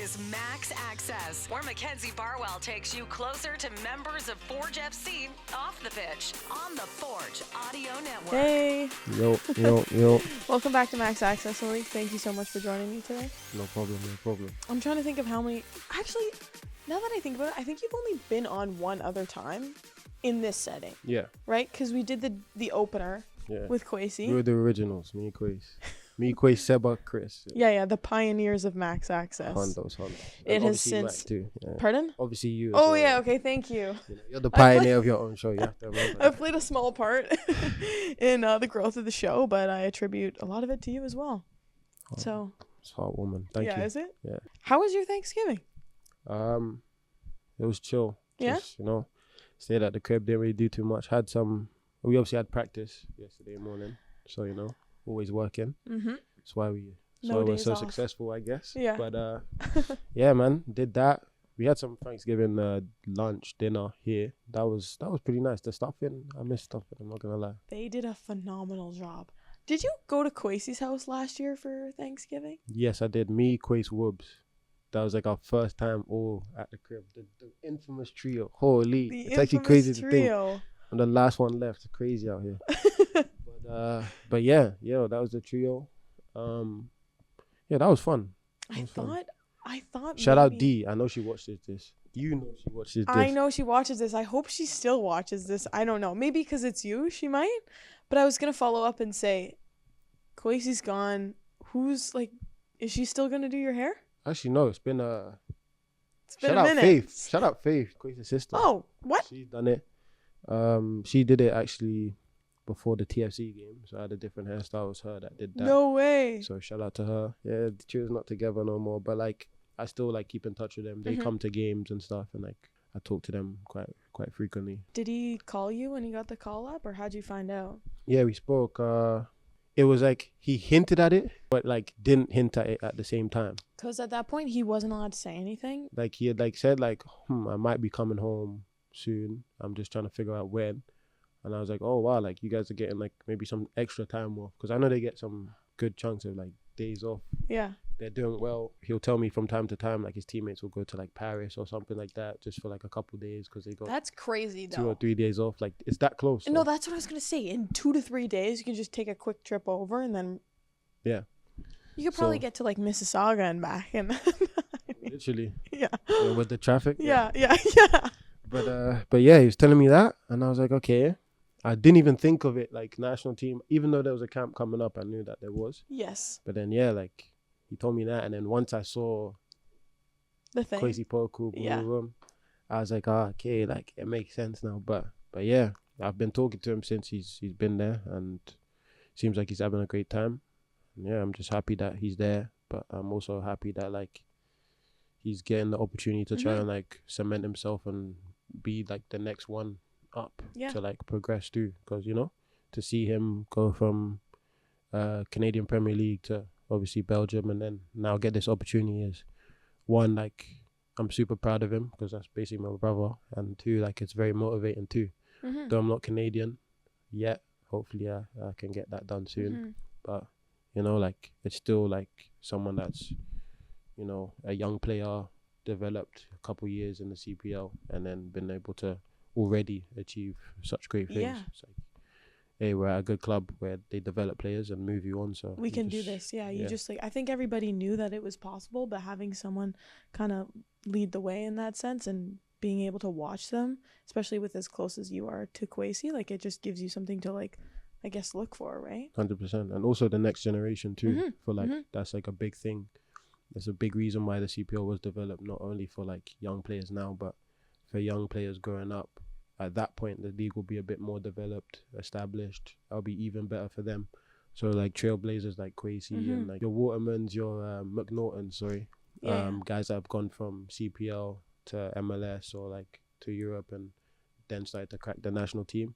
is Max Access, where Mackenzie Barwell takes you closer to members of Forge FC off the pitch on the Forge Audio Network. Hey. Yo. Welcome back to Max Access, Malik. Thank you so much for joining me today. No problem. I'm trying to think of how many... Actually, now that I think about it, I think you've only been on one other time in this setting. Yeah. Right? Because we did the opener with Kwasi. We were the originals, me and Kwasi. Seba, Chris. Yeah, the pioneers of Max Access. Hondos. It has obviously since... Mac too. Yeah. Pardon? Obviously you. Oh, well, yeah, okay, thank you. You know, you're the pioneer of your own show, you have to remember I've that. played a small part in the growth of the show, but I attribute a lot of it to you as well. Oh, So... It's heartwarming. Thank you. Yeah, is it? Yeah. How was your Thanksgiving? It was chill. Yeah? Just, stayed at the crib, didn't really do too much. We obviously had practice yesterday morning, so, always working. Mm-hmm. That's why we're days so off. successful, I guess. Yeah. But, yeah, man, did that. We had some Thanksgiving lunch, dinner here. That was pretty nice. The stuffing, I missed stuffing, I'm not going to lie. They did a phenomenal job. Did you go to Kwasi's house last year for Thanksgiving? Yes, I did. Me, Kwasi, Woobs. That was like our first time all at the crib. The infamous trio. Holy. It's actually crazy to think. I'm the last one left. It's crazy out here. but yeah, that was the trio. Yeah, that was fun. I thought Shout out D. I know she watches this. You know she watches this. I know she watches this. I hope she still watches this. I don't know. Maybe because it's you, she might. But I was going to follow up and say, Kwasi's gone. Is she still going to do your hair? Actually, no. It's been a minute. Faith. Shout out Faith, Kwasi's sister. Oh, what? She's done it. She did it actually before the TFC game. So I had a different hairstyle. It was her that did that. No way. So shout out to her. Yeah, the trio's not together no more. But I still keep in touch with them. They come to games and stuff, and I talk to them quite frequently. Did he call you when he got the call up, or how'd you find out? Yeah, we spoke. It was he hinted at it, but didn't hint at it at the same time. Because at that point, he wasn't allowed to say anything. He had said I might be coming home soon. I'm just trying to figure out when. And I was like, oh wow, you guys are getting maybe some extra time off, because I know they get some good chunks of days off. Yeah. They're doing well. He'll tell me from time to time his teammates will go to Paris or something like that just for a couple days, because they got That's crazy though. 2 or 3 days off. It's that close. No, that's what I was gonna say. In 2 to 3 days, you can just take a quick trip over, and then you could probably get to Mississauga and back, and literally. Yeah. With the traffic. Yeah. But yeah, he was telling me that, and I was like, okay. I didn't even think of it national team, even though there was a camp coming up. I knew that there was. Yes. But then he told me that, and then once I saw the thing, Kwasi, Poku, Belewu, I was like, okay, it makes sense now. But yeah, I've been talking to him since he's been there, and seems like he's having a great time. And yeah, I'm just happy that he's there, but I'm also happy that he's getting the opportunity to try and cement himself and be the next one up to progress too, because to see him go from Canadian Premier League to obviously Belgium, and then now get this opportunity is one, I'm super proud of him, because that's basically my brother, and two, it's very motivating too. Though I'm not Canadian yet, hopefully I can get that done soon. But it's still someone that's a young player, developed a couple years in the CPL, and then been able to already achieve such great things. Yeah. It's hey, we're at a good club where they develop players and move you on, so we can do this. You just I think everybody knew that it was possible, but having someone kind of lead the way in that sense, and being able to watch them, especially with as close as you are to Kwasi, it just gives you something to I guess look for, right? 100%. And also the next generation too, for that's a big thing. That's a big reason why the CPL was developed, not only for young players now, but for young players growing up. At that point, the league will be a bit more developed, established. That'll be even better for them. So trailblazers like Kwasi and your Watermans, your McNaughton, guys that have gone from CPL to MLS or to Europe and then started to crack the national team.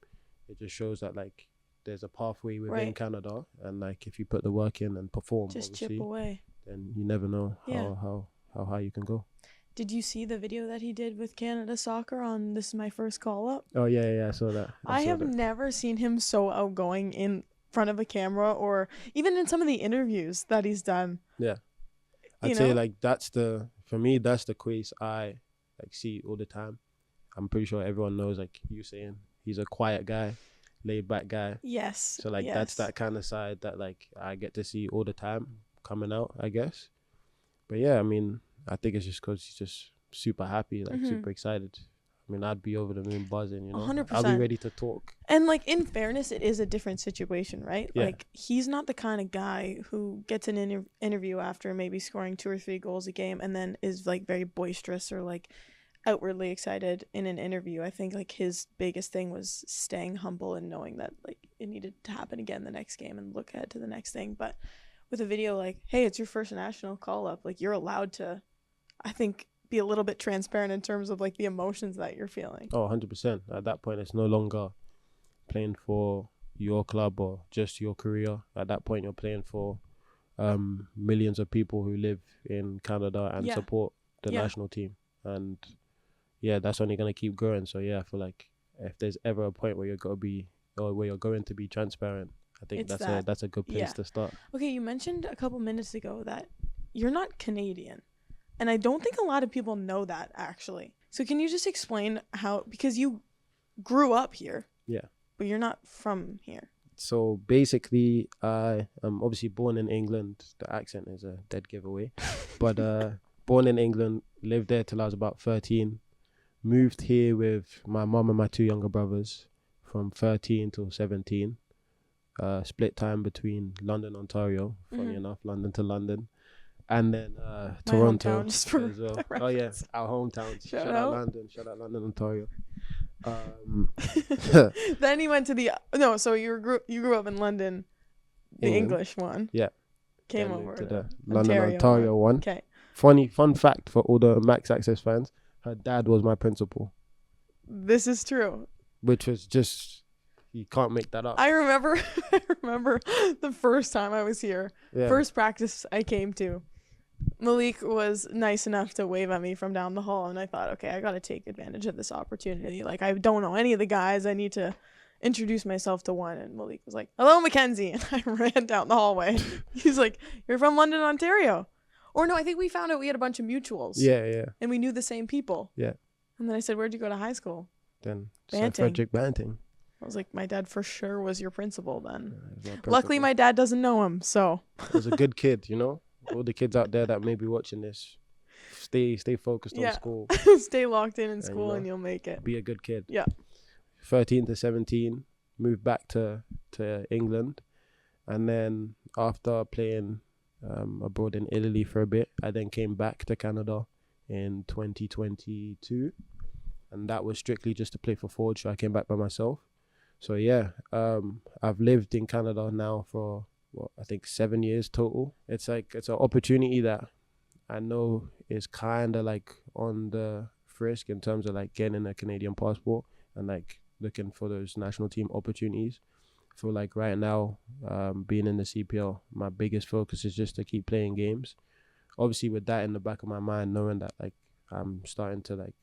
It just shows that there's a pathway within Canada, and if you put the work in and perform, just chip away, then you never know how high you can go. Did you see the video that he did with Canada Soccer on This Is My First Call Up? Oh, yeah, I saw that. I have never seen him so outgoing in front of a camera, or even in some of the interviews that he's done. Yeah. I'd say that's the for me, that's the Quace I like see all the time. I'm pretty sure everyone knows, like you saying, he's a quiet guy, laid back guy. Yes. So like that's that kind of side that like I get to see all the time coming out, I guess. But yeah, I mean, I think it's just because he's just super happy, like super excited. I mean, I'd be over the moon buzzing, you know. 100%. I'll be ready to talk. And like, in fairness, it is a different situation, right? Yeah. Like, he's not the kind of guy who gets an interview after maybe scoring 2 or 3 goals a game and then is like very boisterous or like outwardly excited in an interview. I think like his biggest thing was staying humble and knowing that like it needed to happen again the next game and look ahead to the next thing. But with a video like, hey, it's your first national call up, like you're allowed to, I think, be a little bit transparent in terms of like the emotions that you're feeling. Oh, 100%. At that point, it's no longer playing for your club or just your career. At that point, you're playing for millions of people who live in Canada and support the national team. And yeah, that's only going to keep growing. So yeah, I feel like if there's ever a point where you're going to be transparent, I think that's a good place to start. Okay, you mentioned a couple minutes ago that you're not Canadian. And I don't think a lot of people know that, actually. So can you just explain how, because you grew up here. Yeah. But you're not from here. So basically, I am obviously born in England. The accent is a dead giveaway. But born in England, lived there till I was about 13. Moved here with my mum and my 2 younger brothers from 13 till 17. Split time between London, Ontario. Funny enough, London to London. And then Toronto as well. Oh yeah, our hometown. Shout out London. Shout out London, Ontario. Then he went to so you grew up in London, the English one. Yeah. Came over to the London, Ontario one. Okay. Fun fact for all the Max Access fans: her dad was my principal. This is true. Which was just, you can't make that up. I remember the first time I was here. Yeah. First practice I came to. Malik was nice enough to wave at me from down the hall, and I thought, okay, I got to take advantage of this opportunity. Like, I don't know any of the guys. I need to introduce myself to one. And Malik was like, hello, Mackenzie. And I ran down the hallway. He's like, you're from London, Ontario. Or no, I think we found out we had a bunch of mutuals. Yeah. And we knew the same people. Yeah. And then I said, where'd you go to high school? Then Sir Frederick Banting. I was like, my dad for sure was your principal then. Luckily, my dad doesn't know him, so. He was a good kid, you know? All the kids out there that may be watching this, stay focused on school. Stay locked in school and you'll make it. Be a good kid. Yeah. 13 to 17, moved back to England. And then after playing abroad in Italy for a bit, I then came back to Canada in 2022. And that was strictly just to play for Forge. So I came back by myself. So yeah, I've lived in Canada now for I think 7 years total. It's an opportunity that I know is kind of like on the frisk in terms of like getting a Canadian passport and like looking for those national team opportunities. I feel like right now, being in the CPL, my biggest focus is just to keep playing games. Obviously with that in the back of my mind, knowing that like I'm starting to like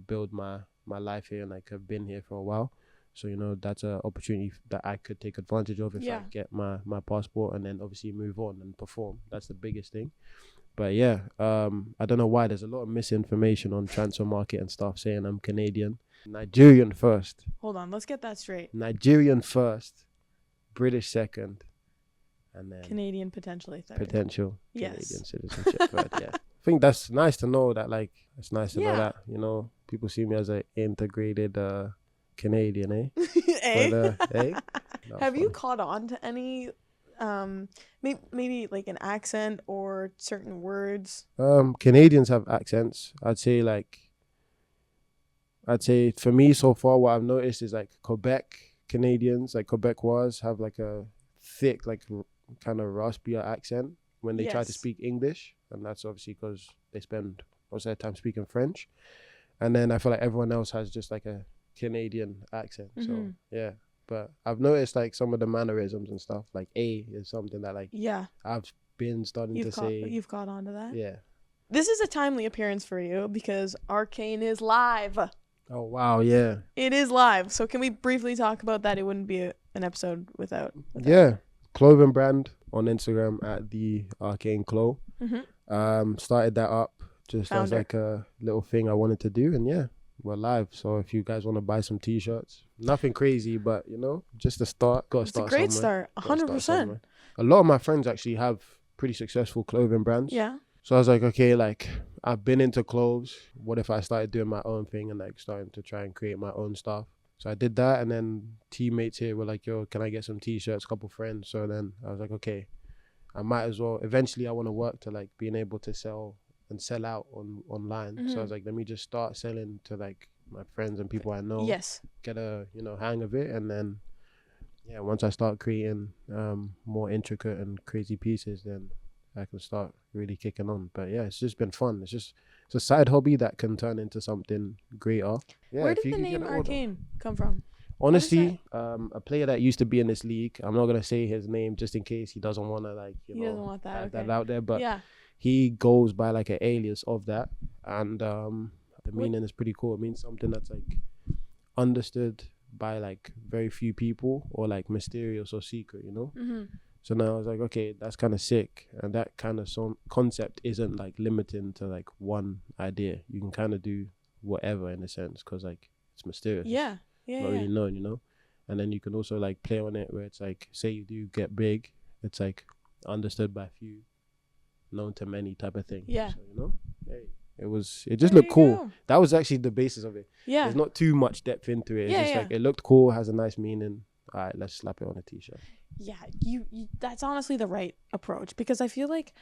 build my life here and like I've been here for a while. So, you know, that's an opportunity that I could take advantage of if I get my passport and then obviously move on and perform. That's the biggest thing. But yeah, I don't know why there's a lot of misinformation on transfer market and stuff saying I'm Canadian. Nigerian first. Hold on, let's get that straight. Nigerian first, British second, and then Canadian potentially third. Canadian citizenship third, yeah. I think that's nice to know that, like, it's nice to know that, you know, people see me as an integrated Canadian, eh? But, no, have you caught on to any maybe like an accent or certain words? Canadians have accents. I'd say for me so far what I've noticed is like Quebec Canadians, like Quebecois, have like a thick, like kind of raspier accent when they try to speak English, and that's obviously because they spend most of their time speaking French. And then I feel like everyone else has just like a Canadian accent. So yeah, but I've noticed like some of the mannerisms and stuff, like A is something that like I've been starting to say. You've caught on to that? Yeah. This is a timely appearance for you because Arcane is live. Oh wow, yeah. It is live. So can we briefly talk about that? It wouldn't be an episode without yeah. Clothing brand on Instagram at the Arcane Clo. Started that up just as Founder. like a little thing I wanted to do, and yeah, we're live. So if you guys want to buy some t-shirts, nothing crazy, but you know, just a start. Gotta It's a start great somewhere. start. Gotta 100%. start somewhere. A lot of my friends actually have pretty successful clothing brands. Yeah. So I was like, okay, like I've been into clothes. What if I started doing my own thing and like starting to try and create my own stuff? So I did that, and then teammates here were like, yo, can I get some t-shirts? A couple friends. So then I was like, okay, I might as well. Eventually I want to work to like being able to sell out online. So I was like, let me just start selling to like my friends and people I know. Yes. Get a hang of it, and then yeah, once I start creating more intricate and crazy pieces, then I can start really kicking on. But yeah, it's just been fun. It's a side hobby that can turn into something greater. Yeah, Where if did you the can get name an order. Arcane come from? Honestly, a player that used to be in this league, I'm not gonna say his name just in case he doesn't want to like He doesn't want that. have Okay. that out there, but Yeah. he goes by like an alias of that, and the meaning is pretty cool. It means something that's like understood by like very few people, or like mysterious or secret, you know. So now I was like, okay, that's kind of sick, and that kind of concept isn't like limiting to like one idea. You can kind of do whatever in a sense, because like it's mysterious. Yeah. Yeah. Not yeah. really known, you know. And then you can also like play on it where it's like, say you do get big, it's like understood by few, known to many type of thing. Yeah. So, you know, hey, it just There looked you cool. go. That was actually the basis of it. Yeah. There's not too much depth into it. It's Yeah, just yeah. like it looked cool, has a nice meaning. All right, let's slap it on a t-shirt. Yeah, you that's honestly the right approach, because I feel like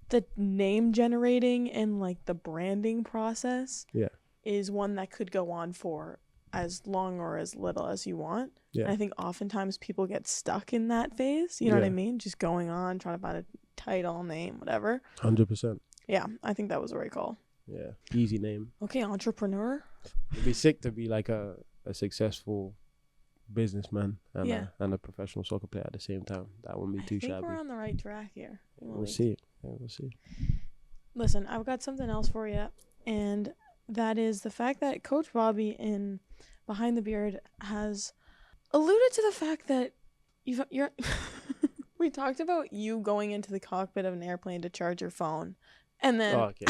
the name generating and like the branding process is one that could go on for as long or as little as you want. Yeah. And I think oftentimes people get stuck in that phase, you know what I Yeah. mean? Just going on, trying to find a title, name, whatever. 100%. Yeah, I think that was the right call. Yeah, easy name. Okay, entrepreneur. It'd be sick to be like a successful businessman and a professional soccer player at the same time. That wouldn't be too I think shabby. we're on the right track here. We'll see. Yeah, we'll see. Listen, I've got something else for you, and that is the fact that Coach Bobby in Behind the Beard has alluded to the fact that you're we talked about you going into the cockpit of an airplane to charge your phone, and then Oh, okay.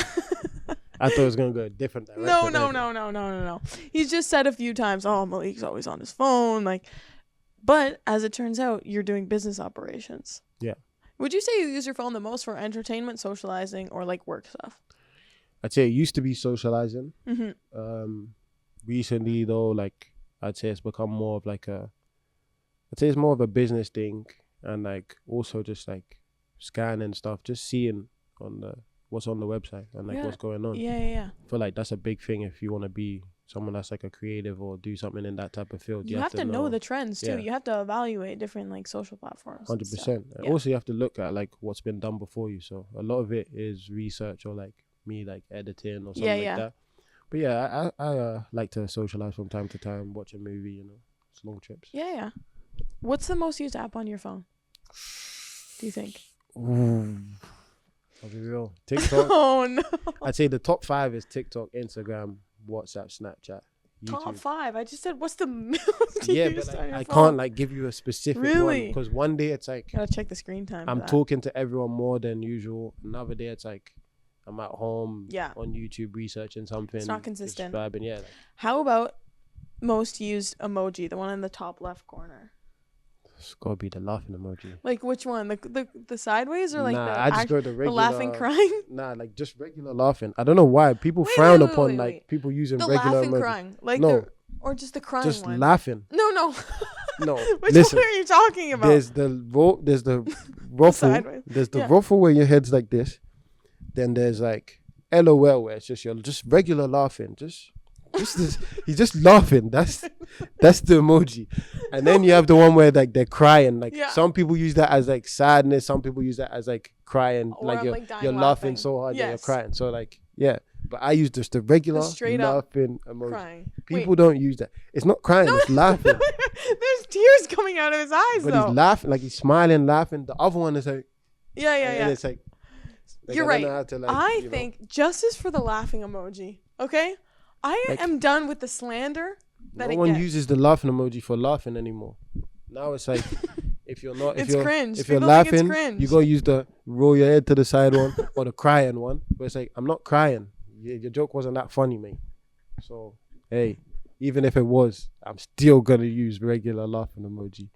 I thought it was gonna go a different direction. No. He's just said a few times, "Oh, Malik's always on his phone," like. But as it turns out, you're doing business operations. Yeah. Would you say you use your phone the most for entertainment, socializing, or like work stuff? I'd say it used to be socializing. Mm-hmm. Recently though, like I'd say it's become more of like it's more of a business thing, and like also just like scanning stuff, just seeing what's on the website and like what's going on. Yeah. I feel like that's a big thing if you want to be someone that's like a creative or do something in that type of field. You have to know the trends too. Yeah. You have to evaluate different like social platforms. 100%. And Yeah. also you have to look at like what's been done before you. So a lot of it is research or like me like editing or something like that. But yeah, I like to socialize from time to time, watch a movie, you know. It's long trips. Yeah. What's the most used app on your phone, do you think? Ooh. I'll be real. TikTok. Oh no. I'd say the top 5 is TikTok, Instagram, WhatsApp, Snapchat, YouTube. Top 5. I just said what's the most Yeah, used but on like, your I phone? can't like give you a specific one, Really? because one day it's like Gotta check the screen time. for I'm that. talking to everyone more than usual. Another day it's like I'm at home on YouTube researching something. It's not just consistent. vibing, yeah. Like, How about most used emoji, the one in the top left corner? it's gotta be the laughing emoji. Like which one? The sideways or like nah, the I just go the regular. the laughing crying? Nah, like just regular laughing. I don't know why people Wait, frown wait, upon wait, like wait. people using The regular laughing emoji. crying. Like No. or just the crying Just one. laughing. No. No, Which listen. one are you talking about? There's the ruffle. Sideways. There's the Yeah. ruffle where your head's like this. Then there's like LOL where it's just your just regular laughing. Just this, he's just laughing. That's the emoji. And then you have the one where like they're crying. Like some people use that as like sadness. Some people use that as like crying. Or like I'm, you're like, dying you're laughing so hard that you're Yes. crying. So like yeah. But I use just the regular straight up laughing emoji. crying. People don't use that. It's not crying. It's laughing. There's tears coming out of his eyes But though. he's laughing, like he's smiling, laughing. The other one is like, Yeah. and it's like You're I don't right. know how to, like, I you know. think justice for the laughing emoji. Okay? I Like- am done with the slander that no it one gets. uses the laughing emoji for laughing anymore. Now it's like if you're not, It's cringe. if you're People think it's laughing, cringe. you gotta use the roll your head to the side one or the crying one. But it's like, I'm not crying. Your joke wasn't that funny, mate. So hey, even if it was, I'm still gonna use regular laughing emoji.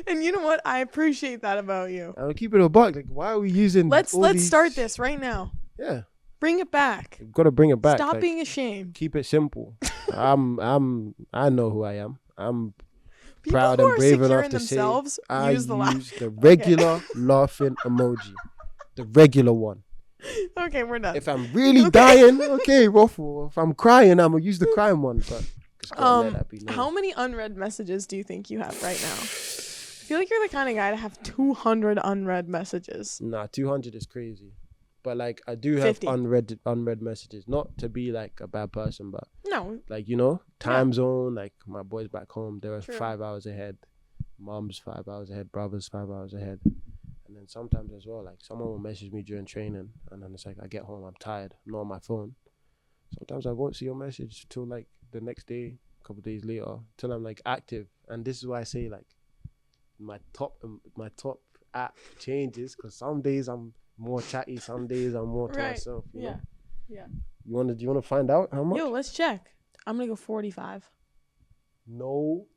And you know what? I appreciate that about you. I'll keep it a buck. Like, why are we using? Let's these... start this right now. Yeah, Bring it back. you've got to bring it back. Stop like, being ashamed. Keep it simple. I know who I am. I'm People proud who and are brave secure enough in to themselves say I use the laugh. use the regular laughing emoji, the regular one. Okay, we're done. If I'm really dying, okay, ruffle. If I'm crying, I'm gonna use the crying one. But just gotta let that be known. How many unread messages do you think you have right now? I feel like you're the kind of guy to have 200 unread messages. Nah, 200 is crazy. But like, I do have 50. unread messages. Not to be like a bad person, but No. like, you know, time zone. Like my boys back home, they're True. 5 hours ahead. Mom's 5 hours ahead. Brother's 5 hours ahead. And then sometimes as well, like someone will message me during training, and then it's like I get home, I'm tired, I'm not on my phone. Sometimes I won't see your message till like the next day, a couple of days later, till I'm like active. And this is why I say like my top app changes, because some days I'm more chatty, some days I'm more to myself. You know? Yeah. Do you wanna find out how much? Yo, let's check. I'm gonna go 45. No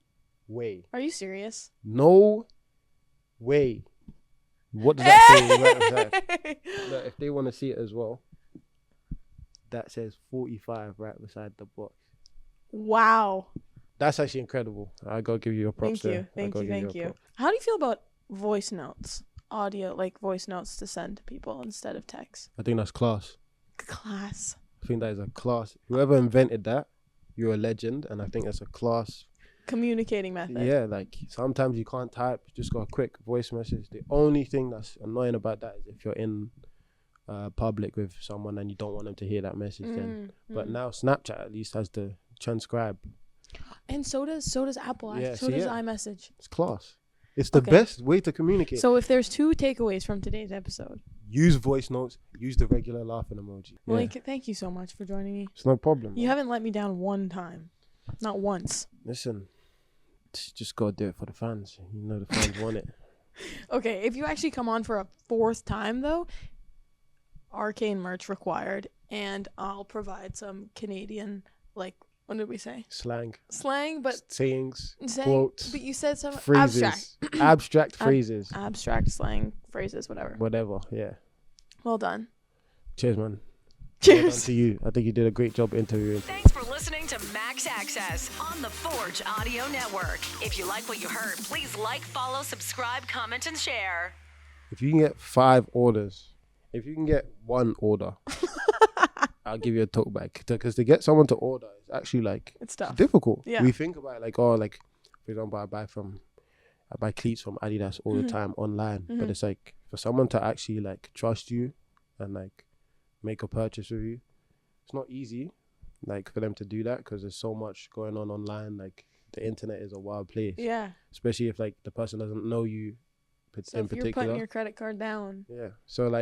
way. Are you serious? No way. What does that say right beside? Look, if they want to see it as well, that says 45 right beside the box. Wow. That's actually incredible. I gotta give you a props there. Thank you. How do you feel about voice notes? Audio, like voice notes to send to people instead of text. I think that's class. Class. I think that is a class. Whoever invented that, you're a legend, and I think that's a class. Communicating method. Yeah, like sometimes you can't type, just got a quick voice message. The only thing that's annoying about that is if you're in public with someone and you don't want them to hear that message then. But now Snapchat at least has the transcribe. And so does Apple. Yeah, so does iMessage. It's class. It's the best way to communicate. So if there's 2 takeaways from today's episode. Use voice notes, use the regular laughing emoji. Yeah. Malik, thank you so much for joining me. It's no problem. You haven't let me down one time. Not once. Listen, just gotta do it for the fans. You know the fans want it. Okay, if you actually come on for a 4th time though, Arcane merch required, and I'll provide some Canadian, like, what did we say? Slang, but sayings, quotes. But you said some phrases, abstract phrases, abstract slang phrases, whatever. Yeah. Well done. Cheers, man. Cheers. Well done to you. I think you did a great job interviewing. Thanks for listening to Max Access on the Forge Audio Network. If you like what you heard, please like, follow, subscribe, comment, and share. If you can get 5 orders, if you can get 1 order, I'll give you a tote bag. Because to get someone to order is actually like, it's tough. Difficult. Yeah. We think about it like, oh, like, for example, I buy cleats from Adidas all the time online. But it's like, for someone to actually like trust you and like make a purchase with you, it's not easy, like, for them to do that, because there's so much going on online. Like, the internet is a wild place. Yeah. Especially if like the person doesn't know you So if particular. you're putting your credit card down. Yeah. So like,